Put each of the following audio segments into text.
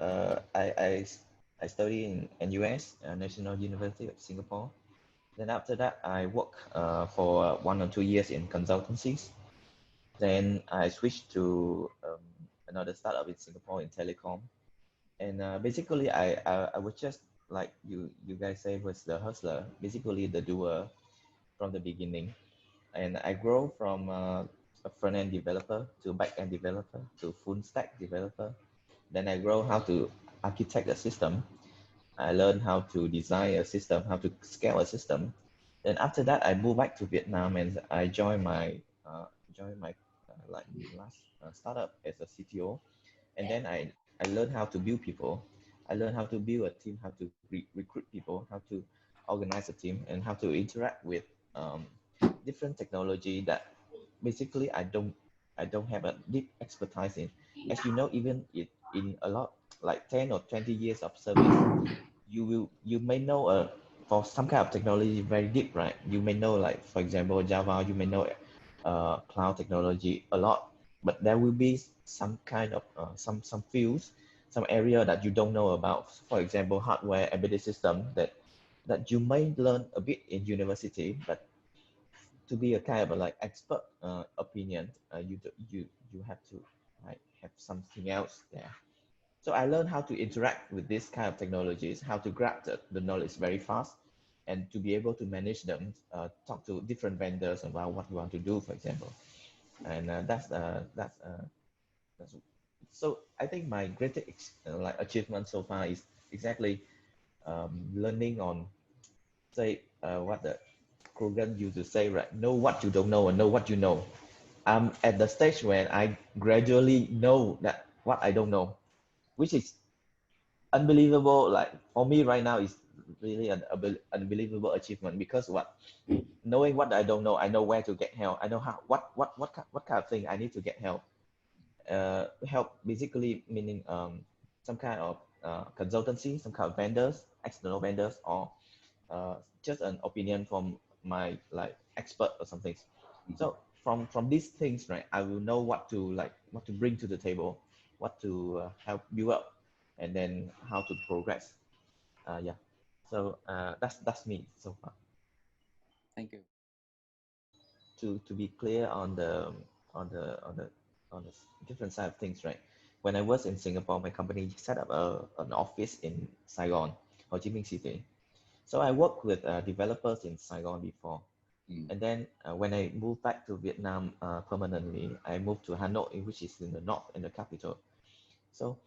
I study in NUS, National University of Singapore. Then after that, I work for 1 or 2 years in consultancies. Then I switched to another startup in Singapore in telecom. And basically, I was just like you guys say, was the hustler, basically the doer from the beginning. And I grow from a front-end developer to back-end developer to full-stack developer. Then I grow how to architect a system. I learned how to design a system, how to scale a system. Then after that, I moved back to Vietnam and I joined my like last startup as a CTO. And then I learned how to build people. I learned how to build a team, how to recruit people, how to organize a team, and how to interact with um, different technology that basically I don't have a deep expertise in. As you know, even in a lot like 10 or 20 years of service, you may know for some kind of technology very deep, right? You may know, like for example Java, you may know cloud technology a lot, but there will be some kind of some fields, some area that you don't know about. For example, hardware, embedded system that you may learn a bit in university, but to be a kind of a, like expert opinion, you have to like have something else there. So I learned how to interact with this kind of technologies, how to grab the knowledge very fast, and to be able to manage them, talk to different vendors about what you want to do, for example. And that's so I think my greatest like achievement so far is exactly learning on, say, what the Krogan used to say, right? Know what you don't know and know what you know. I'm at the stage where I gradually know that what I don't know, which is unbelievable. Like for me right now is really an unbelievable achievement, because what, knowing what I don't know, I know where to get help. I know how what kind of thing I need to get help. Help basically meaning some kind of consultancy, some kind of vendors, external vendors, or just an opinion from my like expert or something. So from these things, right, I will know what to bring to the table, what to help you up, and then how to progress. Yeah. So that's me so far. Thank you. To be clear on the on the on the on the different side of things, right? When I was in Singapore, my company set up an office in Saigon, Ho Chi Minh City. So I worked with developers in Saigon before. And then when I moved back to Vietnam permanently, I moved to Hanoi, which is in the north and the capital. So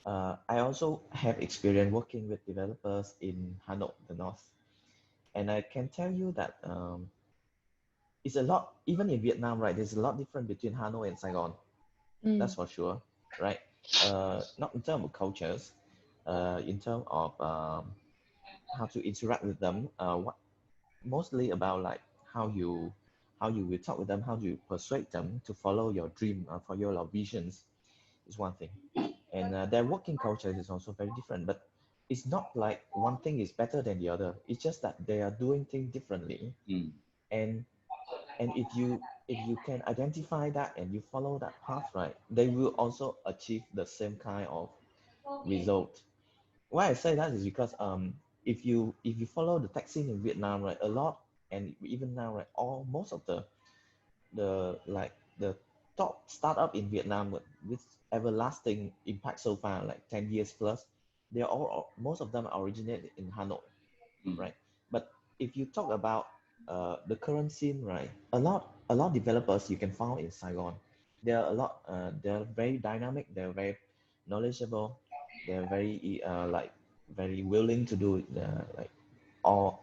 I also have experience working with developers in Hanoi, the north. And I can tell you that it's a lot, even in Vietnam, right? There's a lot different between Hanoi and Saigon. That's Mm. for sure, right? Not in terms of cultures, in terms of how to interact with them, what mostly about like how you how you will talk with them, how you persuade them to follow your dream, for your visions is one thing. And their working culture is also very different, but it's not like one thing is better than the other. It's just that they are doing things differently. And if you can identify that and you follow that path, right, they will also achieve the same kind of result. Why I say that is because if you follow the tech scene in Vietnam, right, a lot, and even now, right, all most of the top startup in Vietnam with everlasting impact so far, like 10 years plus, they are all, most of them originate in Hanoi, right? But if you talk about the current scene, right, a lot developers you can find in Saigon. There are a lot. They're very dynamic. They're very knowledgeable. They're very like very willing to do like or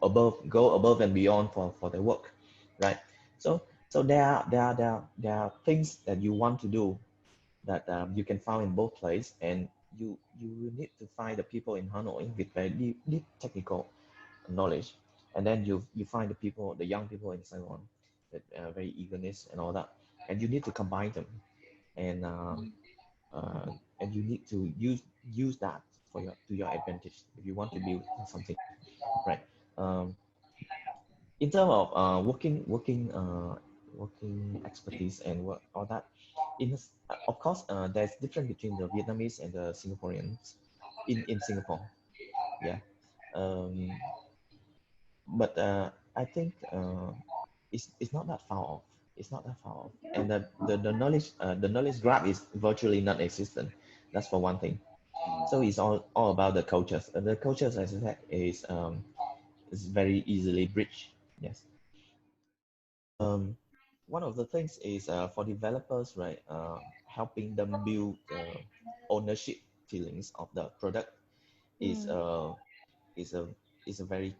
go above and beyond for their work, right? So there are things that you want to do that you can find in both places, and you will need to find the people in Hanoi with very deep technical knowledge, and then you find the people, the young people in Saigon with very eagerness and all that, and you need to combine them, and uh, and you need to use that for your to your advantage if you want to build something, right? Um, in terms of working expertise and work all that, of course there's difference between the Vietnamese and the Singaporeans. in Singapore. Yeah. Um, but I think it's not that far off. It's not that far off, and the knowledge graph is virtually non-existent. That's for one thing. So it's all about the cultures. The cultures, as I said, is very easily bridged. Yes. Um, One of the things is for developers, right? Helping them build ownership feelings of the product is is a is a very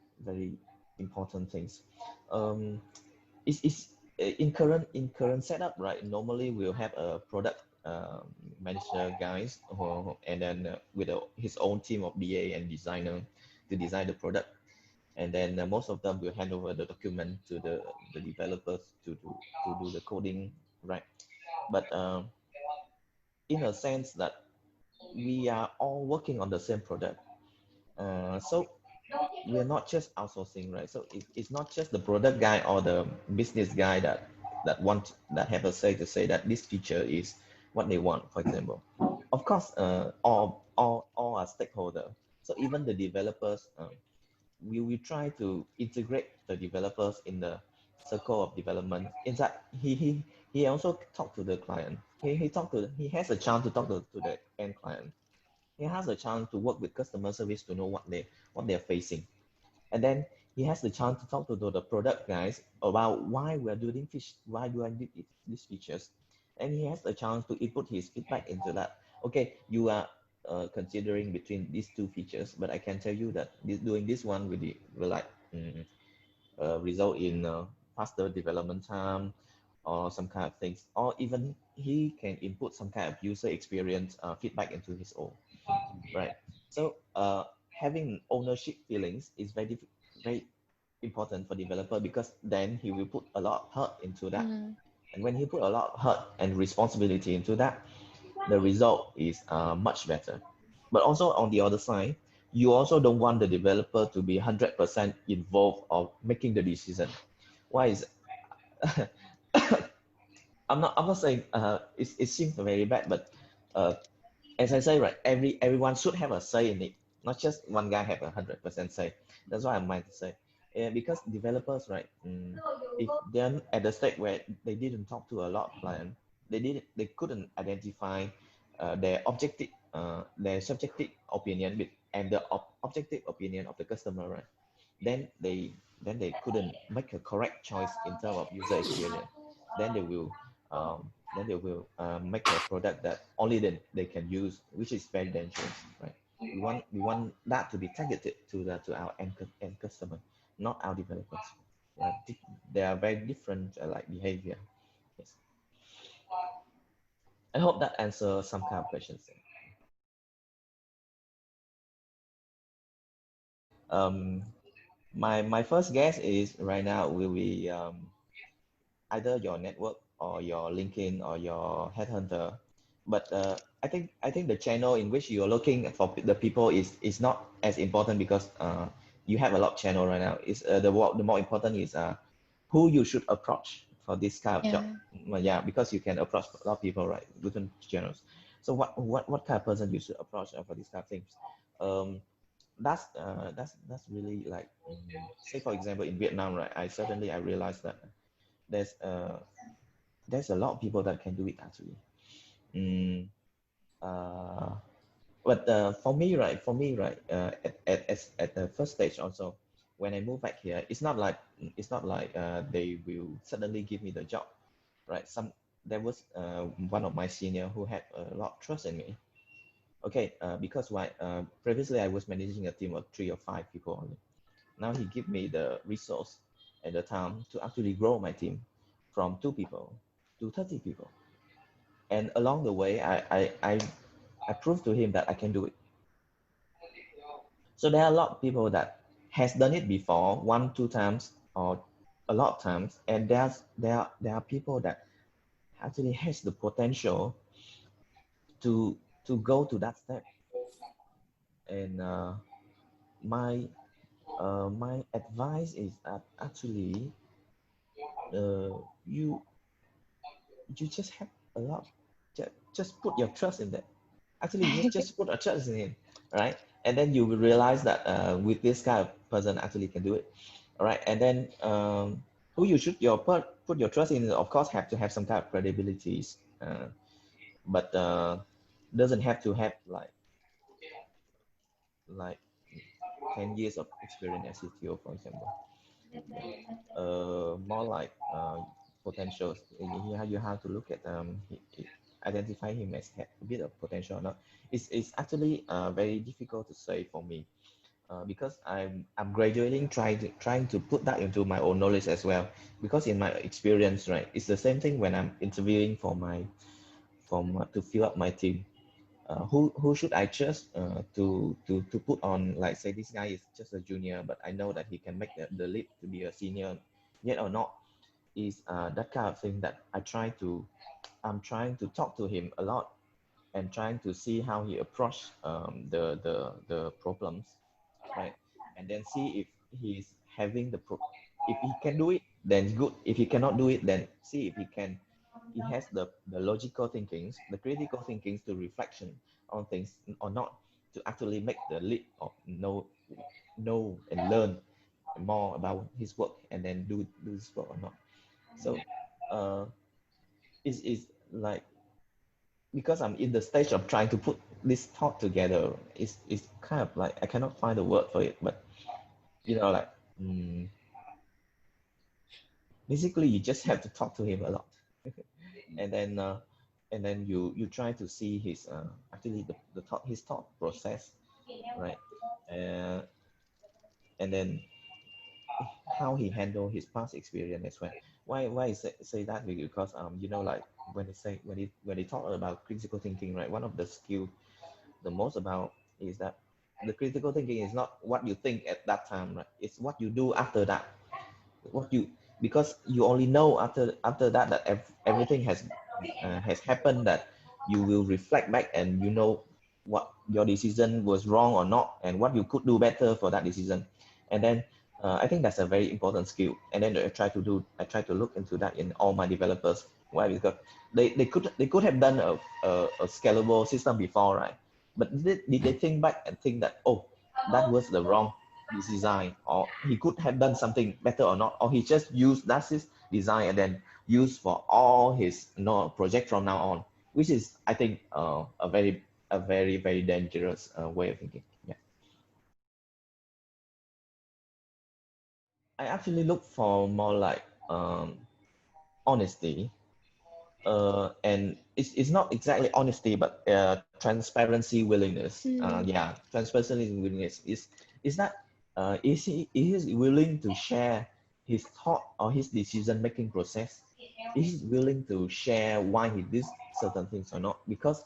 important things. Um, it's in current setup, right? Normally we'll have a product manager guys and then with his own team of BA and designer to design the product, and then most of them will hand over the document to the developers to do the coding, right? But in a sense that we are all working on the same product, so we're not just outsourcing, right? So it's not just the product guy or the business guy that have a say to say that this feature is what they want, for example. Of course, all are stakeholder. So even the developers, we try to integrate the developers in the circle of development. In fact, he also talk to the client. He has a chance to talk to the end client. He has a chance to work with customer service to know what they're facing, and then he has the chance to talk to the product guys about why we're doing why do I need these features, and he has the chance to input his feedback into that. Okay, you are considering between these two features, but I can tell you that doing this one will like result in faster development time or some kind of things, or even he can input some kind of user experience feedback into his own, right? So having ownership feelings is very important for developer, because then he will put a lot of heart into that. And when he put a lot of heart and responsibility into that, the result is much better. But also on the other side, you also don't want the developer to be 100% involved of making the decision. Why is I'm not saying it seems very bad, but uh, as I say, right, everyone should have a say in it, not just one guy have 100% say. That's what I might say. Because developers, right, if they're at the stage where they didn't talk to a lot of clients, they couldn't identify their subjective opinion with and the objective opinion of the customer, right? Then they couldn't make a correct choice in terms of user experience. Then they will make a product that only they can use, which is very dangerous, right? We want that to be targeted to our end customer, not our developers. Yeah, they are very different like behavior. Yes. I hope that answers some kind of questions. Um, my first guess is right now will be either your network or your LinkedIn or your headhunter. But I think the channel in which you're looking for the people is not as important, because you have a lot of channel right now. Is the more important is who you should approach for this kind of job. Well, yeah, because you can approach a lot of people, right? Different channels. So what kind of person you should approach for these kind of things? Um, that's really like say for example in Vietnam, right? I realized that there's uh there's a lot of people that can do it actually. Mm, uh, but at the first stage also, when I move back here, it's not like they will suddenly give me the job, right? There was one of my senior who had a lot of trust in me. Okay, because why? Previously I was managing a team of 3 or 5 people only. Now he give me the resource and the time to actually grow my team from 2 people to 30 people. And along the way, I proved to him that I can do it. So there are a lot of people that has done it before, 1, 2 times, or a lot of times, and there are people that actually has the potential to go to that step. And my my advice is that actually you just have a lot, just put your trust in that. Actually, just put a trust in him. right? And then you will realize that with this kind of person actually can do it, all right? And then who you should put your trust in, of course, have to have some kind of credibilities, but doesn't have to have like 10 years of experience as CTO, for example. Yeah. More like potentials. You have to look at identify him as a bit of potential or not. It's actually very difficult to say for me because I'm graduating trying to put that into my own knowledge as well. Because in my experience, right, it's the same thing when I'm interviewing for to fill up my team. Who should I trust to put on, like, say this guy is just a junior, but I know that he can make the leap to be a senior, yet or not, is that kind of thing that I'm trying to talk to him a lot and trying to see how he approach the problems, right? And then see if he's having if he can do it, then good. If he cannot do it, then see if he has the logical thinkings, the critical thinkings to reflection on things or not, to actually make the leap or know and learn more about his work and then do his work or not. So uh is like, because I'm in the stage of trying to put this thought together, it's kind of like I cannot find a word for it, but like, mm, basically you just have to talk to him a lot. and then uh, and then you try to see his actually the thought his thought process, right? uh, and then how he handled his past experience as well. Why I say that? Because like when they talk about critical thinking, right, one of the skill the most about is that the critical thinking is not what you think at that time, right? It's what you do after that. What you Because you only know after that everything has happened, that you will reflect back and what your decision was wrong or not, and what you could do better for that decision. And then I think that's a very important skill. And then I try to look into that in all my developers. Why? Because they could have done a scalable system before, right? But did they think back and think that, oh, that was the wrong design, or he could have done something better or not, or he just used that's his design and then used for all his project from now on, which is, I think, a very very dangerous way of thinking. Yeah, I actually look for more like honesty, and it's not exactly honesty, but transparency, willingness. Yeah, transparency and willingness is that is he willing to share his thought or his decision making process? Is he willing to share why he did certain things or not? Because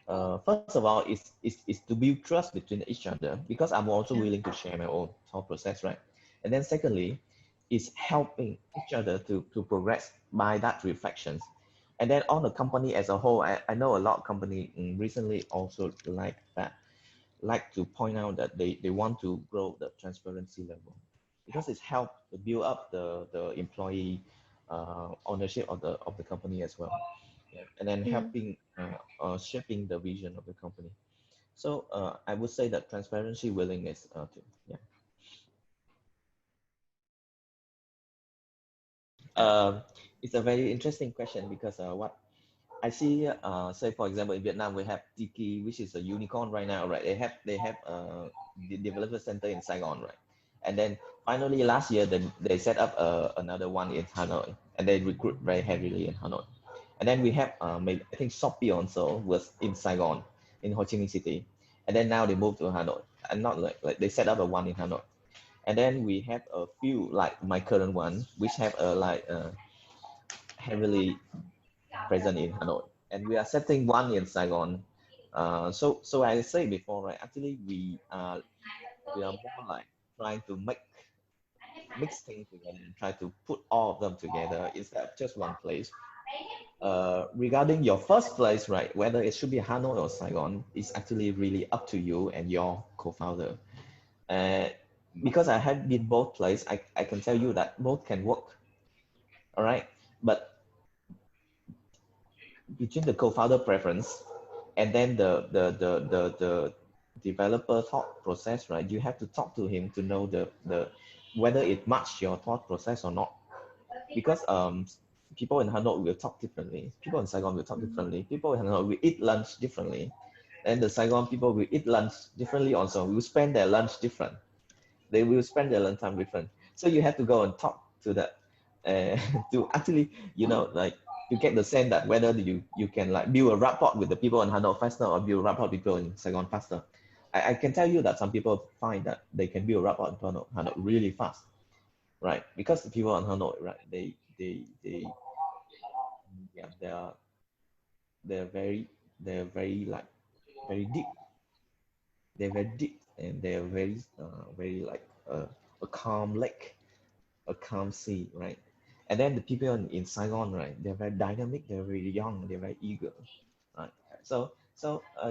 first of all, is to build trust between each other, because I'm also willing to share my own thought process, right? And then secondly, is helping each other to progress by that reflections. And then on the company as a whole, I know a lot of company recently also like that, like to point out that they want to grow the transparency level, because it's helped to build up the employee ownership of the company as well. Yeah. And then helping shaping the vision of the company. So I would say that transparency, willingness to, yeah. Um, it's a very interesting question, because what I see, say for example, in Vietnam we have Tiki, which is a unicorn right now, right? They have the developer center in Saigon, right? And then finally last year they set up another one in Hanoi, and they recruit very heavily in Hanoi. And then we have maybe I think Shopee also was in Saigon, in Ho Chi Minh City, and then now they moved to Hanoi, and not like they set up a one in Hanoi. And then we have a few like my current one, which have heavily present in Hanoi, and we are setting one in Saigon. So I said before, right? Actually, we are more like trying to mix things together and try to put all of them together instead of just one place. Regarding your first place, right? Whether it should be Hanoi or Saigon is actually really up to you and your co-founder. Uh, because I have been both places, I can tell you that both can work. All right, but between the co-founder preference and then the developer thought process, right? You have to talk to him to know the whether it match your thought process or not. Because people in Hanoi will talk differently. People in Saigon will talk differently. People in Hanoi will eat lunch differently. And the Saigon people will eat lunch differently also. Will spend their lunch different. They will spend their lunch time different. So you have to go and talk to that to actually, like to get the sense that whether you can like build a rapport with the people in Hanoi faster or build a rapport with people in Saigon faster. I can tell you that some people find that they can build a rapport in Hanoi really fast, right? Because the people in Hanoi, right, they yeah, they're very they're very like very deep. They're very deep and they're very like a calm lake, a calm sea, right? And then the people in Saigon, right, they're very dynamic, they're very young, they're very eager, right? So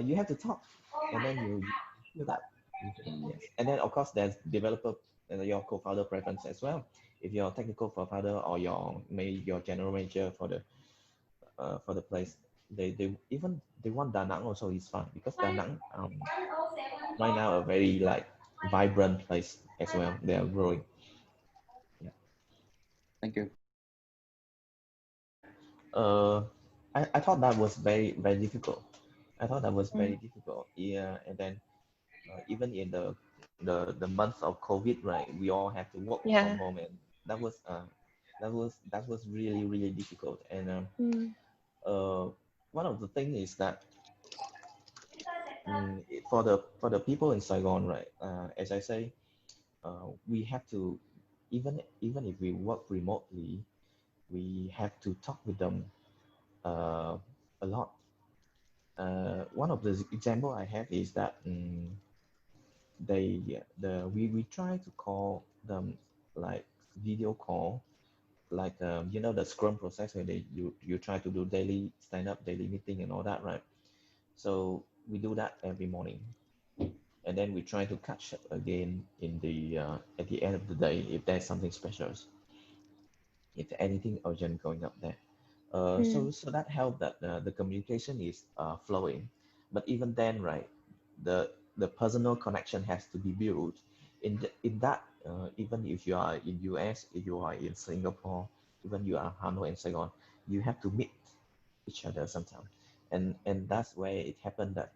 you have to talk, and then you feel that. Yes, and then of course there's developer and your co-founder preference as well. If you're technical co-founder or your maybe your general manager for the place, they want Da Nang also is fine because Da Nang right now a very like vibrant place as well. They are growing. Yeah. Thank you. Uh, I thought that was very difficult. I thought that was very difficult. Yeah, and then even in the month of COVID, right, we all have to work from Yeah. home, and that was that was really difficult. And one of the things is that for the people in Saigon, right, as I say, we have to even if we work remotely, we have to talk with them a lot. One of the example I have is that we try to call them like video call, like the Scrum process where you try to do daily stand up, daily meeting and all that, right? So we do that every morning, and then we try to catch up again in the at the end of the day if there's something special, if anything urgent going up there. So that helped that the communication is flowing. But even then, right, the personal connection has to be built. In that, even if you are in US, if you are in Singapore, even you are Hanoi and Saigon, you have to meet each other sometime. And that's where it happened that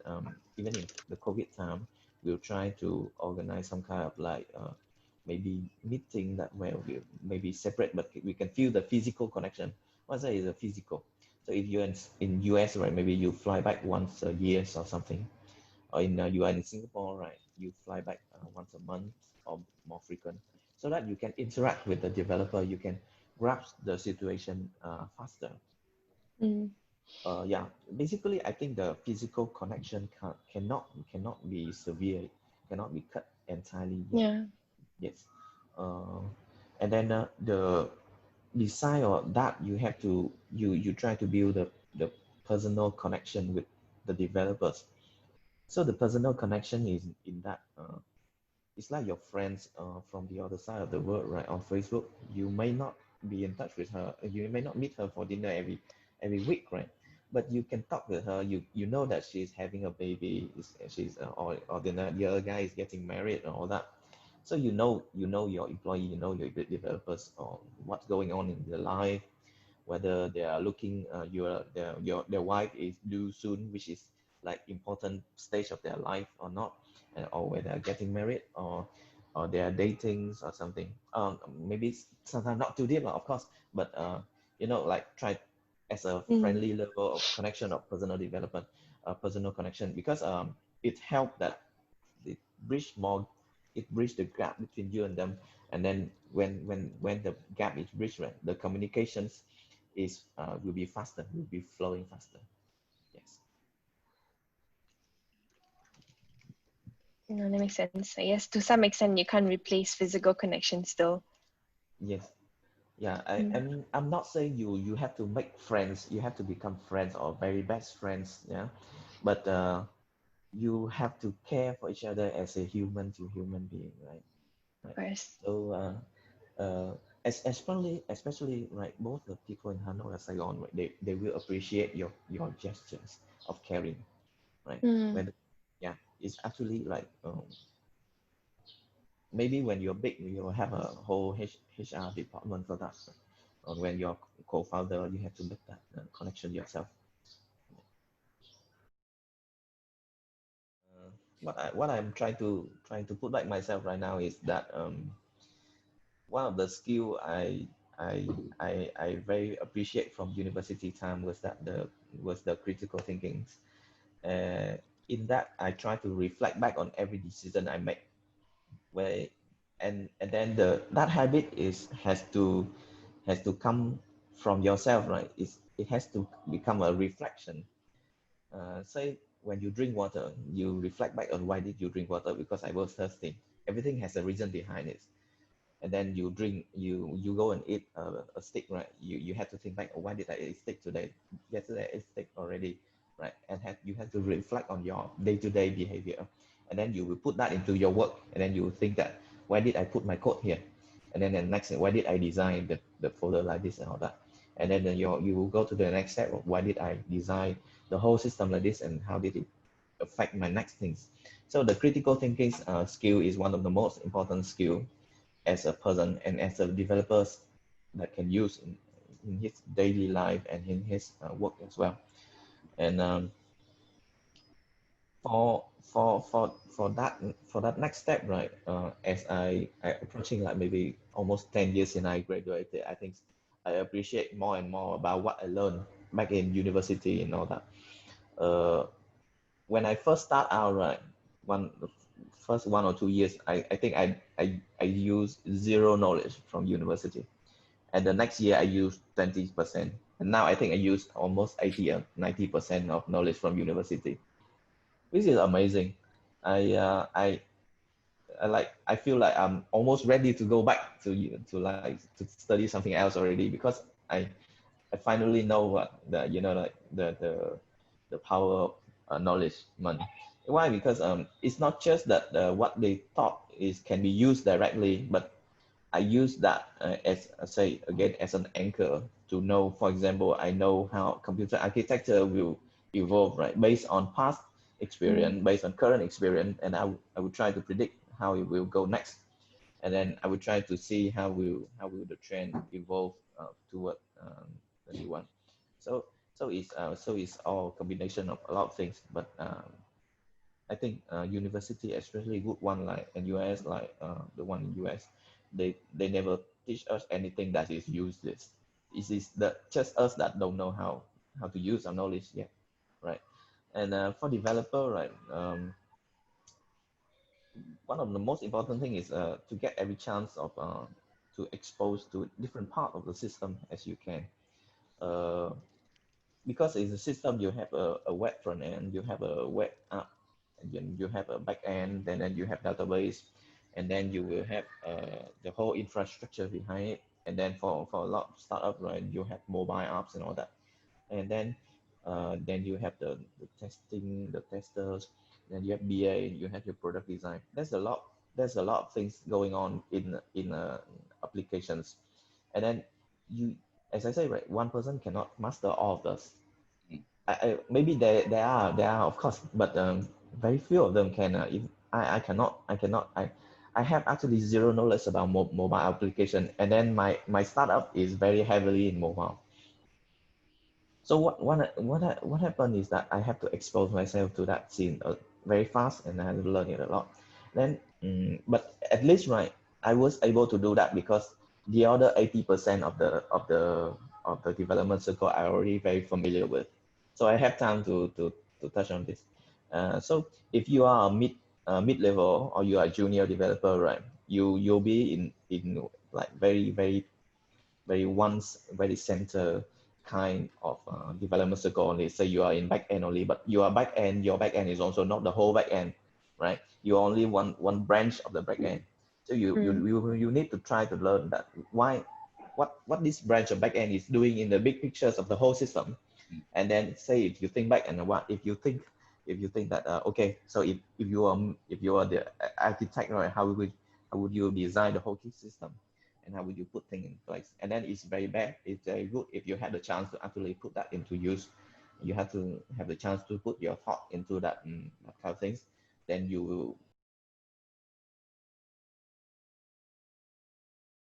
even in the COVID time, we'll try to organize some kind of like maybe meeting that where we maybe separate, but we can feel the physical connection. What's that is a physical. So if you're in US, right, maybe you fly back once a year or something, or in you are in Singapore, right, you fly back once a month or more frequent, so that you can interact with the developer, you can grasp the situation faster. Yeah, basically, I think the physical connection cannot be severe, cannot be cut entirely yet. Yeah. Yes, and then the beside of that, you have to you try to build the personal connection with the developers. So the personal connection is in that it's like your friends from the other side of the world, right? On Facebook, you may not be in touch with her, you may not meet her for dinner every week, right? But you can talk with her. You know that she's having a baby, she's or the other guy is getting married and all that. So you know your employee, you know your developers or what's going on in their life, whether they are looking their wife is due soon, which is like important stage of their life or not, or whether they're getting married or they are dating or something. Maybe sometimes not too deep, of course, but like try as a friendly level of connection of personal development, personal connection, because it helped that it bridge more, it bridge the gap between you and them. And then when the gap is bridged, right, the communications is will be faster, will be flowing faster. Yes. No, that makes sense. I guess to some extent you can't replace physical connection still. Yes. Yeah. I'm not saying you have to make friends, you have to become friends or very best friends. Yeah. But you have to care for each other as a human to human being, right? Of Right. course. So especially right, both the people in Hanoi and Saigon, right, they will appreciate your gestures of caring, right? When yeah, it's actually like maybe when you're big, you'll have a whole HR department for that. Or when you're co-founder, you have to make that connection yourself. What I'm trying to put back myself right now is that one of the skill I very appreciate from university time was that the critical thinking. In that, I try to reflect back on every decision I make, where and then that habit has to come from yourself, right? It has to become a reflection. Say when you drink water, you reflect back on why did you drink water? Because I was thirsty. Everything has a reason behind it. And then you drink, you go and eat a steak, right? You have to think back, oh, why did I eat steak today? Yesterday I ate steak already, right? And you have to reflect on your day-to-day behavior, and then you will put that into your work, and then you will think that, why did I put my code here? And then the next thing, why did I design the folder like this and all that? And then you will go to the next step of, why did I design the whole system like this, and how did it affect my next things? So the critical thinking skill is one of the most important skill as a person and as a developer that can use in his daily life and in his work as well. And for that next step, right? As I approaching like maybe almost 10 years since I graduated, I think I appreciate more and more about what I learned back in university and all that. When I first start out, right, the first 1 or 2 years, I think I used zero knowledge from university, and the next year I used 20%, and now I think I use almost 80 or 90% of knowledge from university, which is amazing. I uh, I I feel like I'm almost ready to go back to study something else already, because I finally know what like the power of knowledge money. Why? Because it's not just that what they taught is can be used directly, but I use that as say again as an anchor to know. For example, I know how computer architecture will evolve, right, based on past experience, based on current experience, and I would try to predict how it will go next, and then I would try to see how will the trend evolve toward the new one. So it's all combination of a lot of things, but I think university, especially good one like NUS, like the one in US, they never teach us anything that is useless. It is just us that don't know how to use our knowledge yet, right? And for developer, right, one of the most important thing is to get every chance of to expose to different part of the system as you can. Uh, because it's a system, you have a web front end, you have a web app, and then you have a back end, and then you have database, and then you will have the whole infrastructure behind it. And then for a lot of startup, right, you have mobile apps and all that. And then you have the testing, the testers, then you have BA, you have your product design. There's a lot of things going on in applications. And then you, as I say, right, one person cannot master all of those. Maybe there are of course, but very few of them can. If I have actually zero knowledge about mobile application, and then my startup is very heavily in mobile. So what happened is that I have to expose myself to that scene very fast, and I had to learn it a lot. Then, but at least, right, I was able to do that because the other 80% of the development circle I already very familiar with, so I have time to touch on this. So if you are a mid level, or you are a junior developer, right, you'll be in like very center kind of development circle only. Say you are in back end only, but your back end is also not the whole back end, right? You're only one branch of the back end. So you need to try to learn that what this branch of back end is doing in the big pictures of the whole system. And then say if you think back, and what if you think that okay, so if you are the architect, right, how would you design the whole key system, and how would you put things in place? And then it's very bad, it's very good if you had the chance to actually put that into use. You have to have the chance to put your thought into that, that kind of things. then you will